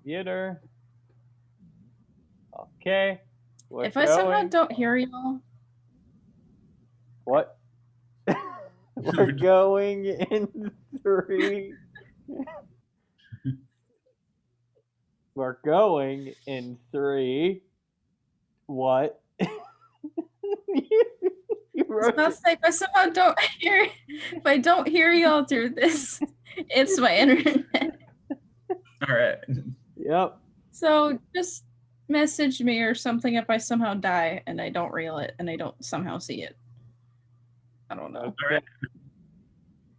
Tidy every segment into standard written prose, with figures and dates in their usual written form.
computer. Okay. If I somehow don't hear y'all. What? We're going in 3. We're going in 3. What? If I somehow don't hear, if I don't hear y'all through this, it's my internet. All right. Yep. So just message me or something if I somehow die and I don't reel it and I don't somehow see it. I don't know. Okay. All right.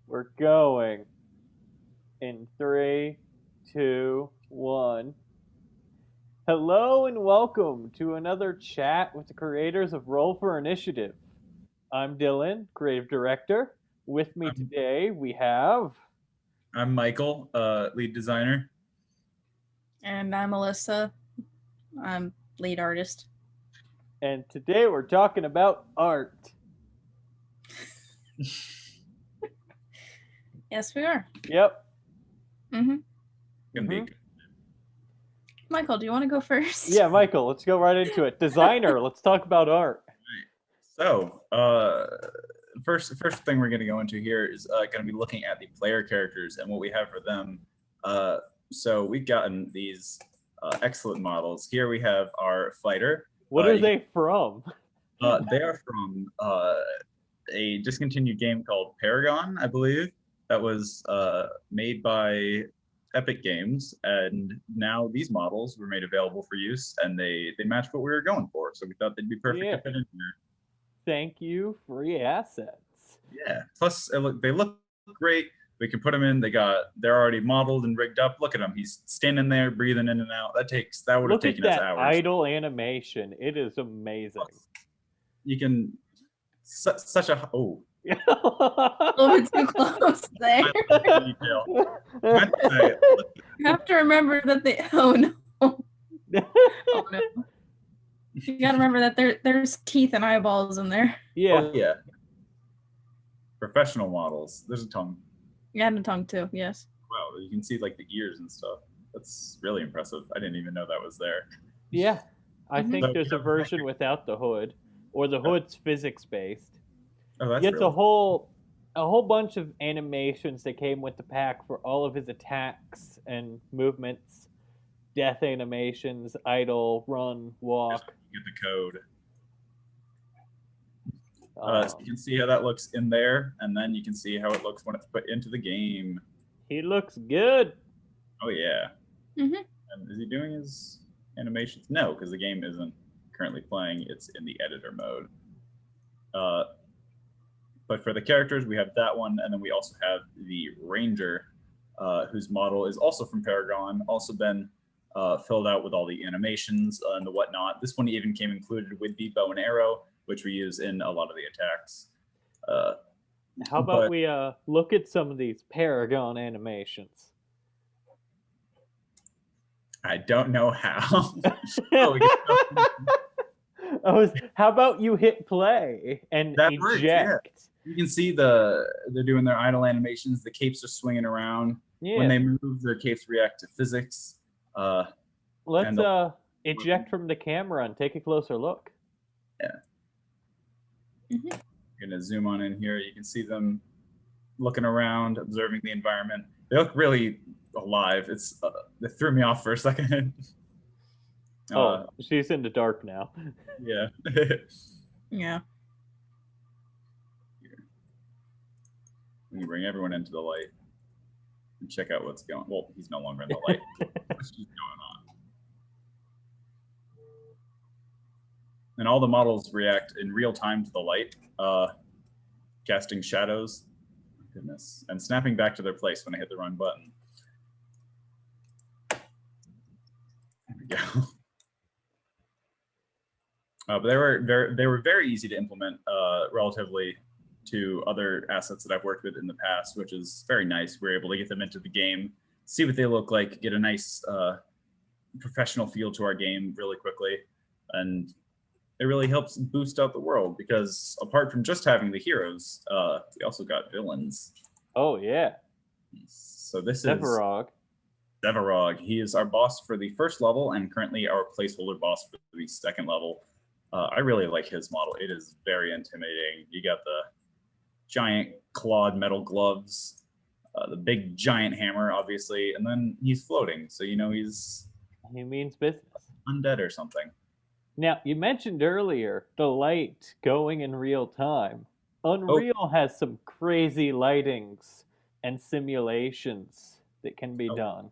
We're going in 3, 2, 1. Hello and welcome to another chat with the creators of Roll for Initiative. I'm Dylan, creative director. With me today we have... I'm Michael, lead designer. And I'm Alyssa. I'm lead artist. And today we're talking about art. Yes, we are. Yep. Mm-hmm. Gonna be good. Michael, do you want to go first? Yeah, Michael, let's go right into it. Designer, let's talk about art. So, first thing we're going to go into here is going to be looking at the player characters and what we have for them. So we've gotten these excellent models. Here we have our fighter. What are they from? They are from a discontinued game called Paragon, I believe. That was made by Epic Games, and now these models were made available for use, and they match what we were going for. So we thought they'd be perfect to fit in here. Thank you, free assets. Yeah. Plus, they look great. We can put them in. They're already modeled and rigged up. Look at him. He's standing there, breathing in and out. That would have taken us hours. Look at that idle animation. It is amazing. You can such a a little bit too close there. You have to remember that oh no. Oh no. You gotta remember that there's teeth and eyeballs in there. Yeah. Oh, yeah. Professional models. There's a tongue. Yeah, and a tongue too, yes. Wow, you can see like the ears and stuff. That's really impressive. I didn't even know that was there. Yeah. I think there's a version without the hood, or the hood's physics-based. Oh, that's It's a whole bunch of animations that came with the pack for all of his attacks and movements, death animations, idle, run, walk. Get the code. So you can see how that looks in there, and then you can see how it looks when it's put into the game. He looks good. Oh yeah. Mm-hmm. And is he doing his animations? No, because the game isn't currently playing. It's in the editor mode. But for the characters, we have that one, and then we also have the Ranger, whose model is also from Paragon, also been filled out with all the animations and the whatnot. This one even came included with the bow and arrow, which we use in a lot of the attacks. How about we look at some of these Paragon animations? I don't know how. How about you hit play and eject? Works, yeah. You can see they're doing their idle animations. The capes are swinging around. Yeah. When they move, their capes react to physics. Let's eject from the camera and take a closer look. Yeah. Mm-hmm. I'm gonna zoom on in here. You can see them looking around, observing the environment. They look really alive. They threw me off for a second. She's in the dark now. Yeah. Yeah. Let me bring everyone into the light and check out what's going on. Well, he's no longer in the light. What's going on? And all the models react in real time to the light, casting shadows. Goodness. And snapping back to their place when I hit the wrong button. There we go. But they were very easy to implement relatively to other assets that I've worked with in the past, which is very nice. We're able to get them into the game, see what they look like, get a nice professional feel to our game really quickly, and it really helps boost out the world because apart from just having the heroes, we also got villains. Oh yeah. So this Sevarog. Severog. He is our boss for the first level and currently our placeholder boss for the second level. I really like his model. It is very intimidating. You got the giant clawed metal gloves, the big giant hammer, obviously, and then he's floating, so you know he's He means business. undead or something. Now, you mentioned earlier the light going in real time. Unreal has some crazy lightings and simulations that can be done.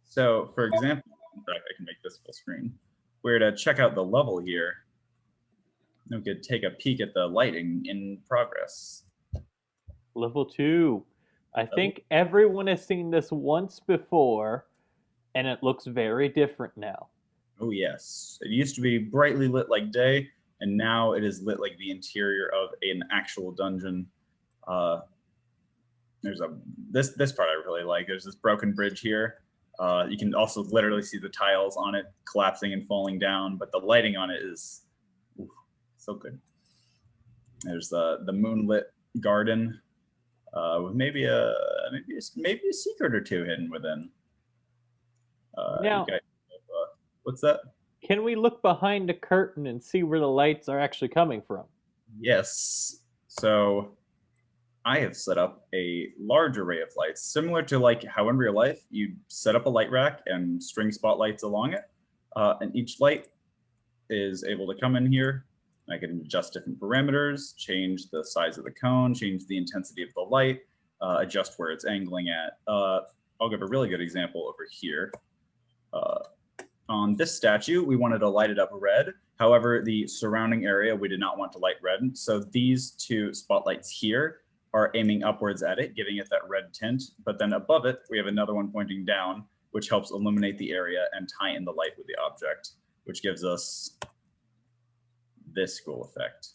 So, for example, in fact, I can make this full screen. We're to check out the level here. We could take a peek at the lighting in progress. Level 2. I think everyone has seen this once before, and it looks very different now. Oh, yes. It used to be brightly lit like day, and now it is lit like the interior of an actual dungeon. There's this part I really like. There's this broken bridge here. You can also literally see the tiles on it collapsing and falling down, but the lighting on it is so good. There's the moonlit garden with maybe a secret or two hidden within. Now, what's that? can we look behind the curtain and see where the lights are actually coming from? Yes. So I have set up a large array of lights, similar to like how in real life you set up a light rack and string spotlights along it, and each light is able to come in here. I can adjust different parameters, change the size of the cone, change the intensity of the light, adjust where it's angling at. I'll give a really good example over here. On this statue, we wanted to light it up red. However, the surrounding area, we did not want to light red. So these two spotlights here are aiming upwards at it, giving it that red tint. But then above it, we have another one pointing down, which helps illuminate the area and tie in the light with the object, which gives us this cool effect.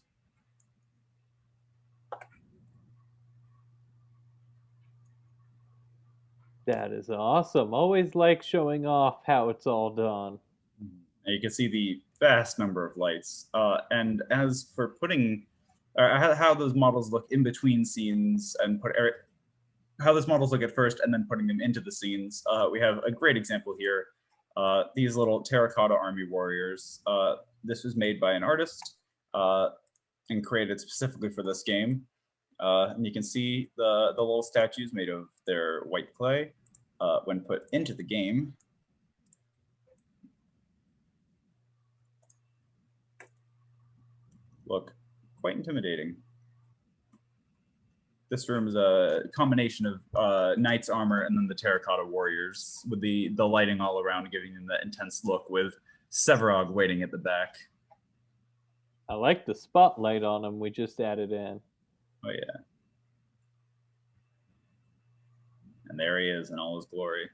That is awesome. Always like showing off how it's all done. And you can see the vast number of lights. And as for putting how those models look in between scenes and how those models look at first and then putting them into the scenes, we have a great example here. These little terracotta army warriors. This was made by an artist and created specifically for this game. And you can see the little statues made of their white clay when put into the game. Look quite intimidating. This room is a combination of knight's armor and then the terracotta warriors with the lighting all around, giving them that intense look with Severog waiting at the back. I like the spotlight on him we just added in. Oh, yeah. And there he is in all his glory.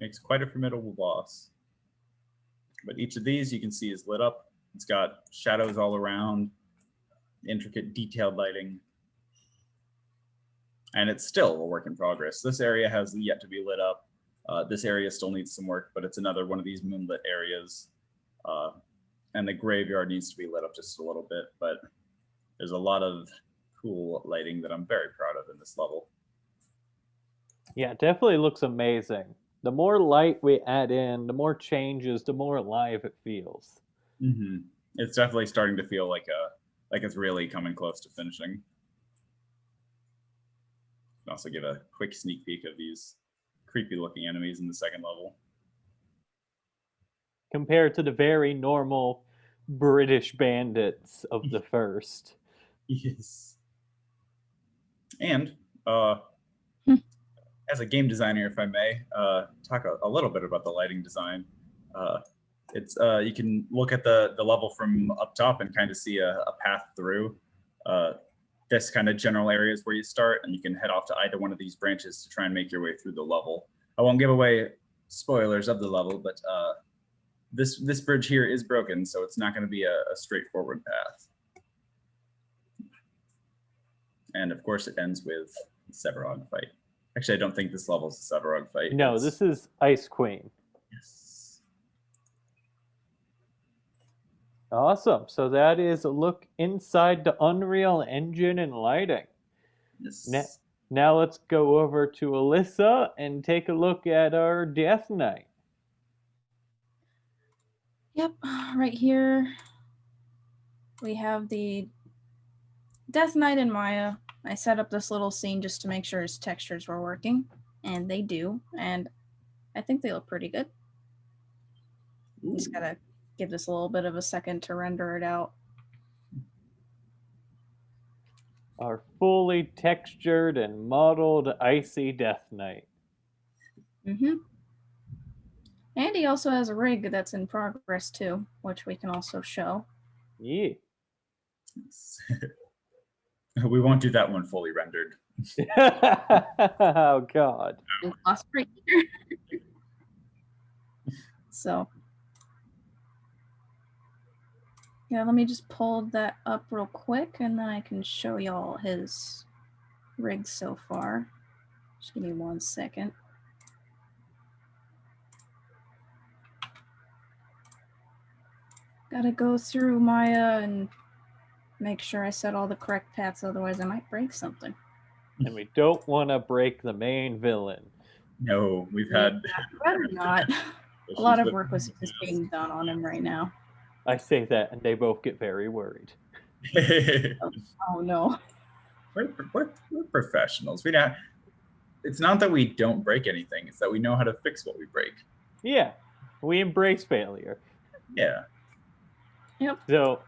Makes quite a formidable boss. But each of these you can see is lit up. It's got shadows all around, intricate detailed lighting. And it's still a work in progress. This area has yet to be lit up. This area still needs some work, but it's another one of these moonlit areas. And the graveyard needs to be lit up just a little bit, but there's a lot of cool lighting that I'm very proud of in this level. Yeah, it definitely looks amazing. The more light we add in, the more changes, the more alive it feels. Mm-hmm. It's definitely starting to feel like it's really coming close to finishing. Can also give a quick sneak peek of these creepy looking enemies in the second level. Compared to the very normal British bandits of the first. Yes. And as a game designer, if I may, talk a little bit about the lighting design. It's you can look at the level from up top and kind of see a path through. This kind of general areas where you start, and you can head off to either one of these branches to try and make your way through the level. I won't give away spoilers of the level, but this bridge here is broken, so it's not going to be a straightforward path. And of course, it ends with the Severog fight. Actually, I don't think this level is a Severog fight. No, this is Ice Queen. Yes. Awesome. So that is a look inside the Unreal Engine and lighting. Yes. Now let's go over to Alyssa and take a look at our Death Knight. Yep, right here we have the Death Knight and Maya. I set up this little scene just to make sure his textures were working, and they do, and I think they look pretty good. Just gotta give this a little bit of a second to render it out. Our fully textured and modeled icy Death Knight. And he also has a rig that's in progress too, which we can also show. Yeah. We won't do that one fully rendered. Oh God. Right here. So yeah, let me just pull that up real quick and then I can show y'all his rig so far. Just give me 1 second. Gotta go through Maya and make sure I set all the correct paths, otherwise I might break something. And we don't want to break the main villain. No, we've had... Rather not. A lot of work is being done on him right now. I say that, and they both get very worried. Oh no. We're professionals. It's not that we don't break anything, it's that we know how to fix what we break. Yeah, we embrace failure. Yeah. Yep. So,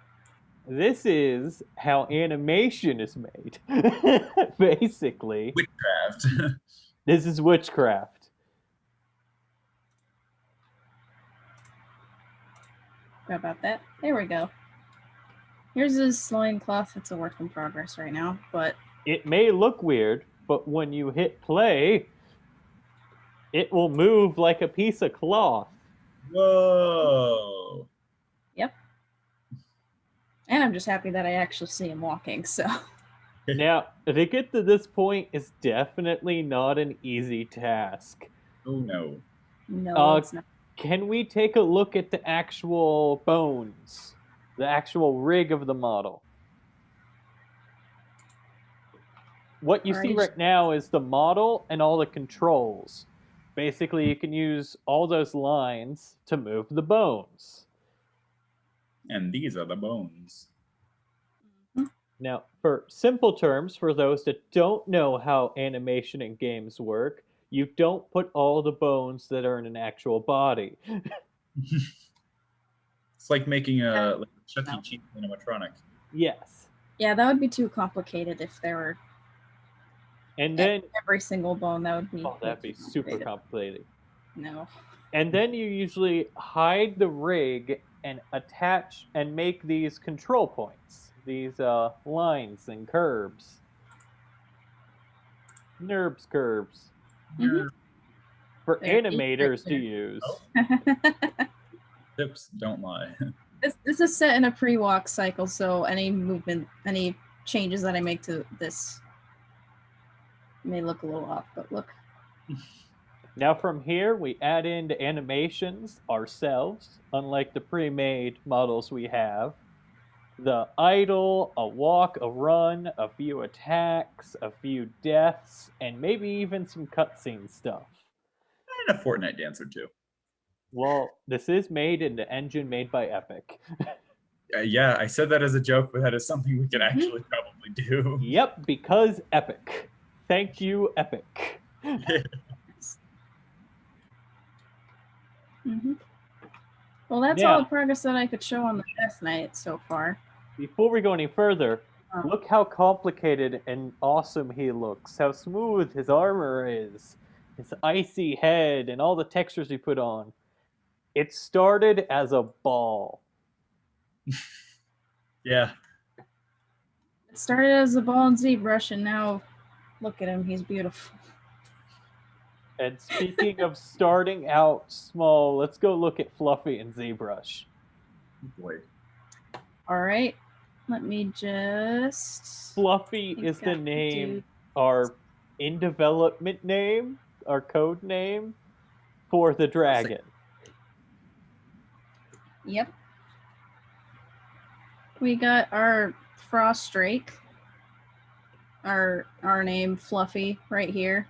this is how animation is made. Basically. Witchcraft. This is witchcraft. How about that? There we go. Here's his loincloth. It's a work in progress right now, but... It may look weird, but when you hit play, it will move like a piece of cloth. Whoa. Yep. And I'm just happy that I actually see him walking, so... Now, to get to this point is definitely not an easy task. Oh no. No, it's not. Can we take a look at the actual bones? The actual rig of the model? What you see right now is the model and all the controls. Basically, you can use all those lines to move the bones. And these are the bones. Now, for simple terms, for those that don't know how animation in games work, you don't put all the bones that are in an actual body. It's like making a Chuck E. Cheese animatronic. Yes. Yeah, that would be too complicated if there were... And then... Every single bone, that would be... Oh, that'd be super complicated. No. And then you usually hide the rig and attach and make these control points. These lines and curves. NURBS curves. For animators to use. Tips don't lie. This is set in a pre-walk cycle, so any movement, any changes that I make to this may look a little off, but look. Now from here, we add in the animations ourselves, unlike the pre-made models we have. The idle, a walk, a run, a few attacks, a few deaths, and maybe even some cutscene stuff. And a Fortnite dance or two. Well, this is made in the engine made by Epic. Yeah, I said that as a joke, but that is something we could actually probably do. Yep, because Epic. Thank you, Epic. Well, that's all the progress that I could show on the Death Knight so far. Before we go any further, look how complicated and awesome he looks, how smooth his armor is, his icy head, and all the textures he put on. It started as a ball. Yeah. It started as a ball and ZBrush, and now look at him, he's beautiful. And speaking of starting out small, let's go look at Fluffy and ZBrush. Boy. All right, let me just... Fluffy is the name, our in development name, our code name for the dragon. Yep. We got our Frost Drake. our name Fluffy right here.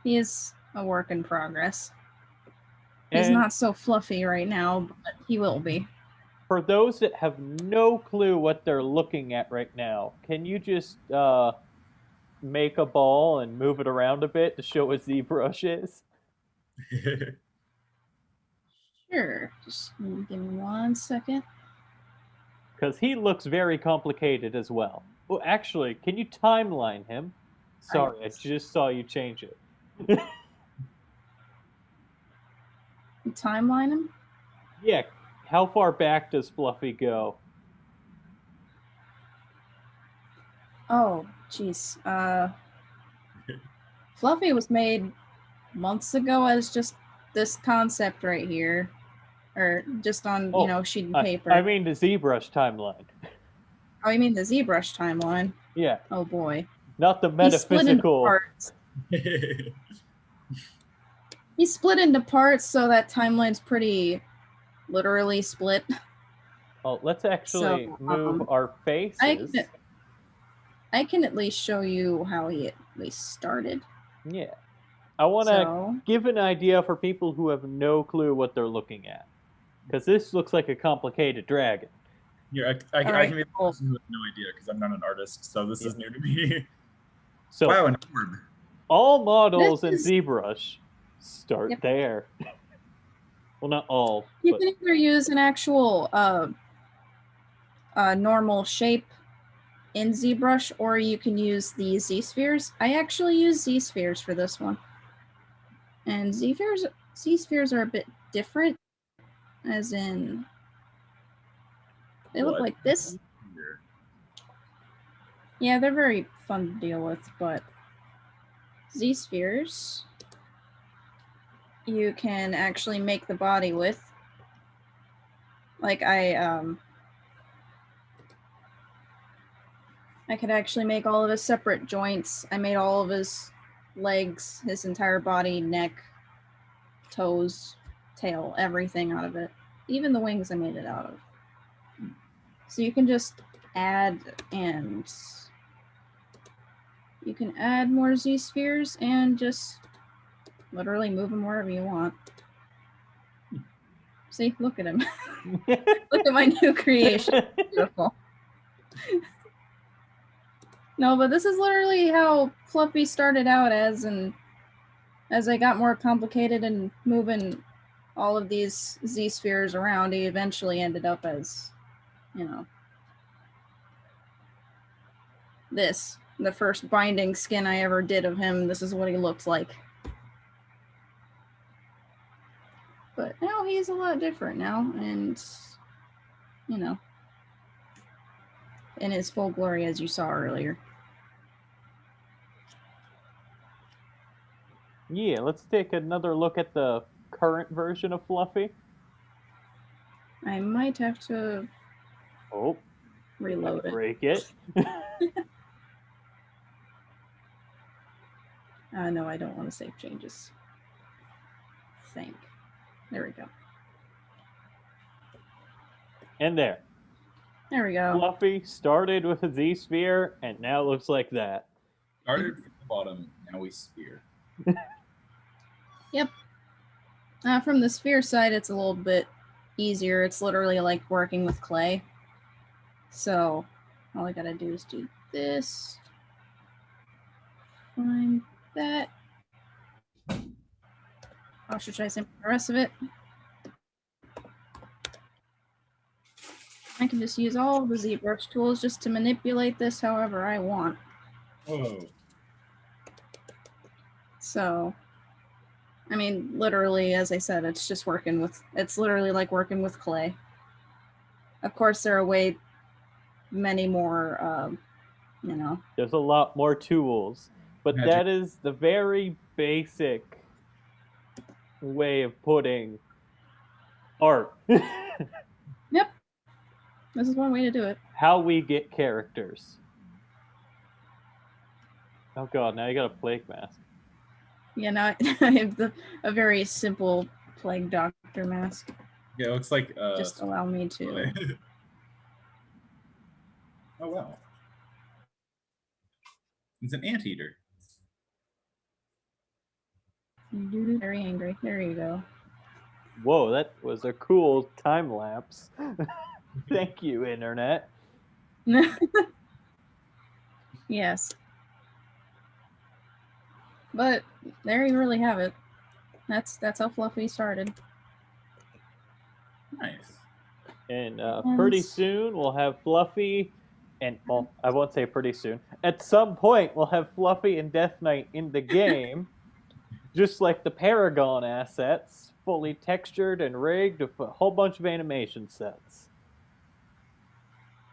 He is a work in progress. He's And not so fluffy right now, but he will be. for those that have no clue what they're looking at right now, can you just make a ball and move it around a bit to show what ZBrush is? Sure. Just give me 1 second. Because he looks very complicated as well. Well, actually, can you timeline him? Sorry, I just saw you change it. Timeline him? Yeah, how far back does Fluffy go? Oh, jeez. Fluffy was made months ago as just this concept right here, or just on sheet of paper. I mean the ZBrush timeline. Oh, you mean the ZBrush timeline? Yeah. Oh boy. Not the metaphysical. He split into parts. He split into parts, so that timeline's pretty literally split. Well, let's actually move our faces. I can at least show you how he at least started. Yeah. I want to give an idea for people who have no clue what they're looking at. Because this looks like a complicated dragon. Yeah, I can be the person who has no idea because I'm not an artist, so this is new to me. So, wow, an orb. All models in ZBrush start there. Well, not all. You can either use an actual normal shape in ZBrush, or you can use the Z-spheres. I actually use Z-spheres for this one. And Z-spheres are a bit different, as in they look like this. Yeah, they're very fun to deal with, but Z-spheres you can actually make the body with. Like I could actually make all of his separate joints. I made all of his legs, his entire body, neck, toes, tail, everything out of it. Even the wings I made it out of. So you can just add, and you can add more Z-spheres and just literally move them wherever you want. See, look at him. Look at my new creation. Beautiful. No, but this is literally how Fluffy started out as, and as I got more complicated and moving all of these Z-spheres around, he eventually ended up as, this. The first binding skin I ever did of him, this is what he looks like. But now he's a lot different now, and, in his full glory as you saw earlier. Yeah, let's take another look at the current version of Fluffy. I might have to reload it. Break it. No, I don't want to save changes. There we go. And there. There we go. Fluffy started with a Z-sphere, and now it looks like that. Started from the bottom, now we sphere. Yep. From the sphere side, it's a little bit easier. It's literally like working with clay. So all I gotta do is do this. Find that. Should I say the rest of it? I can just use all the ZBrush tools just to manipulate this however I want. Whoa. So, I mean, literally, as I said, it's just it's literally like working with clay. Of course, there are many more, There's a lot more tools, but that is the very basic way of putting art. Yep. This is one way to do it. How we get characters. Oh god, now you got a plague mask. Yeah, now I have a very simple plague doctor mask. Yeah, it looks like just allow me to. Oh wow. It's an anteater. Very angry. There you go. Whoa, that was a cool time lapse. Thank you, internet. Yes. But there you really have it. That's how Fluffy started. Nice. And pretty Yes. soon we'll have Fluffy, and well, I won't say pretty soon. At some point we'll have Fluffy and Death Knight in the game, just like the Paragon assets, fully textured and rigged with a whole bunch of animation sets.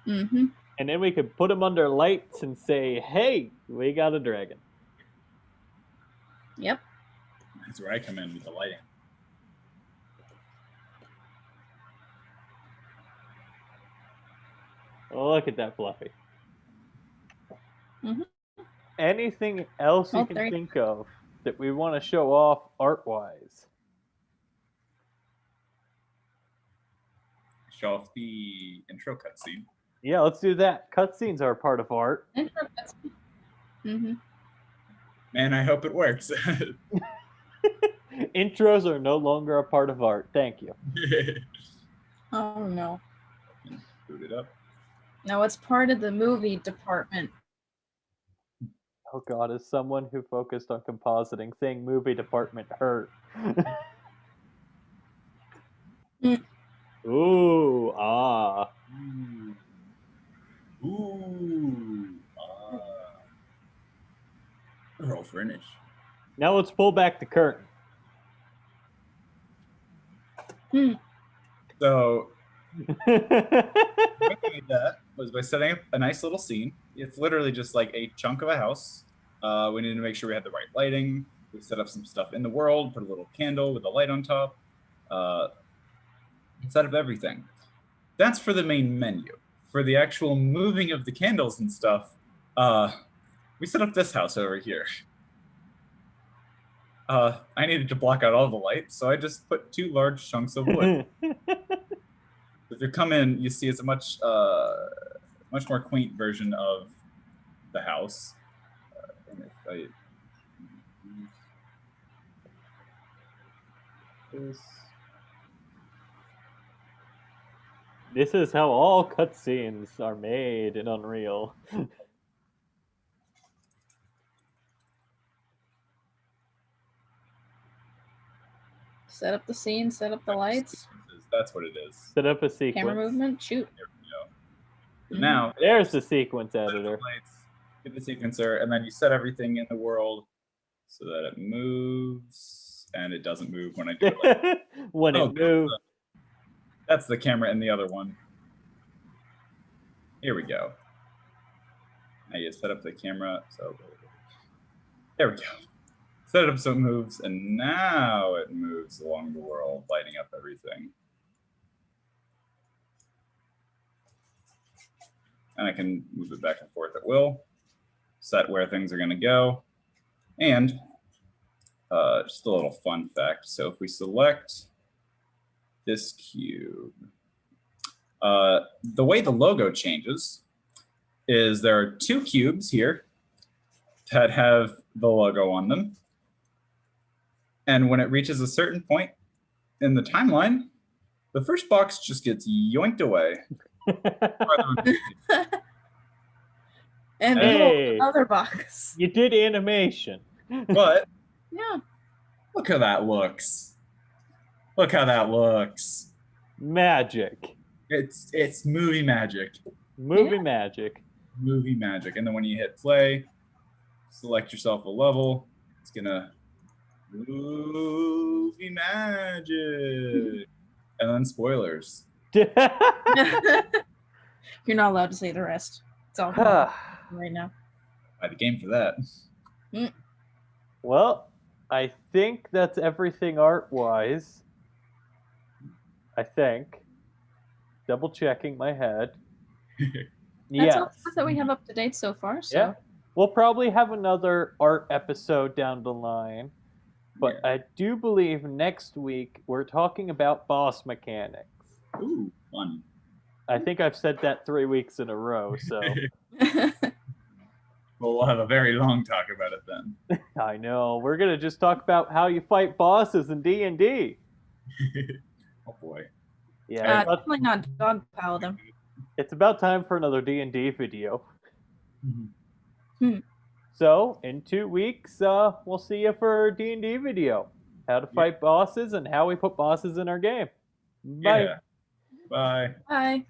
Mm-hmm. And then we could put them under lights and say, "Hey, we got a dragon." Yep. That's where I come in with the lighting. Oh, look at that, Fluffy. Mhm. Anything else you Oh, can there you- think of that we want to show off art-wise? Show off the intro cutscene. Yeah, let's do that. Cutscenes are a part of art. Mm-hmm. Man, I hope it works. Intros are no longer a part of art. Thank you. Oh no. Boot it up. No, it's part of the movie department. Oh God, as someone who focused on compositing, saying movie department hurt. Mm. Ooh, ah. Ooh. Roll finish. Now let's pull back the curtain. So the way we did that was by setting up a nice little scene. It's literally just like a chunk of a house. We needed to make sure we had the right lighting. We set up some stuff in the world, put a little candle with a light on top. Set up everything. That's for the main menu. For the actual moving of the candles and stuff, we set up this house over here. I needed to block out all the light, so I just put 2 large chunks of wood. If you come in, you see it's a much more quaint version of the house. And if I use This is how all cutscenes are made in Unreal. Set up the scene, set up the lights. That's what it is. Set up a sequence. Camera movement, shoot. There we go. So now There's the sequence set up editor. the lights, get the sequencer, and then you set everything in the world so that it moves, and it doesn't move when I do it. When it moves. That's the camera in the other one. Here we go. Now you set up the camera. So there we go. Set it up so it moves, and now it moves along the world, lighting up everything. And I can move it back and forth at will, set where things are going to go, and just a little fun fact. So if we select this cube, the way the logo changes is there are 2 cubes here that have the logo on them. And when it reaches a certain point in the timeline, the first box just gets yoinked away. And Hey. the other box. You did animation. But Yeah. look how that looks. Look how that looks. Magic. It's movie magic. Movie Yeah. magic. Movie magic. And then when you hit play, select yourself a level. It's gonna movie magic. And then spoilers. You're not allowed to say the rest. It's all right now. Buy the game for that. Well, I think that's everything art-wise. I think. Double checking my head. That's all Yes. that we have up to date so far. So. Yeah. We'll probably have another art episode down the line. But Yeah. I do believe next week we're talking about boss mechanics. Ooh, fun. I think I've said that 3 weeks in a row, so Well, we'll have a very long talk about it then. I know. We're gonna just talk about how you fight bosses in D&D. Oh boy. Yeah, Definitely not dogpile them. it's about time for another D&D video. Mhm. So in 2 weeks, we'll see you for a D&D video. How to fight bosses and how we put bosses in our game. Bye. Yeah. Bye. Bye.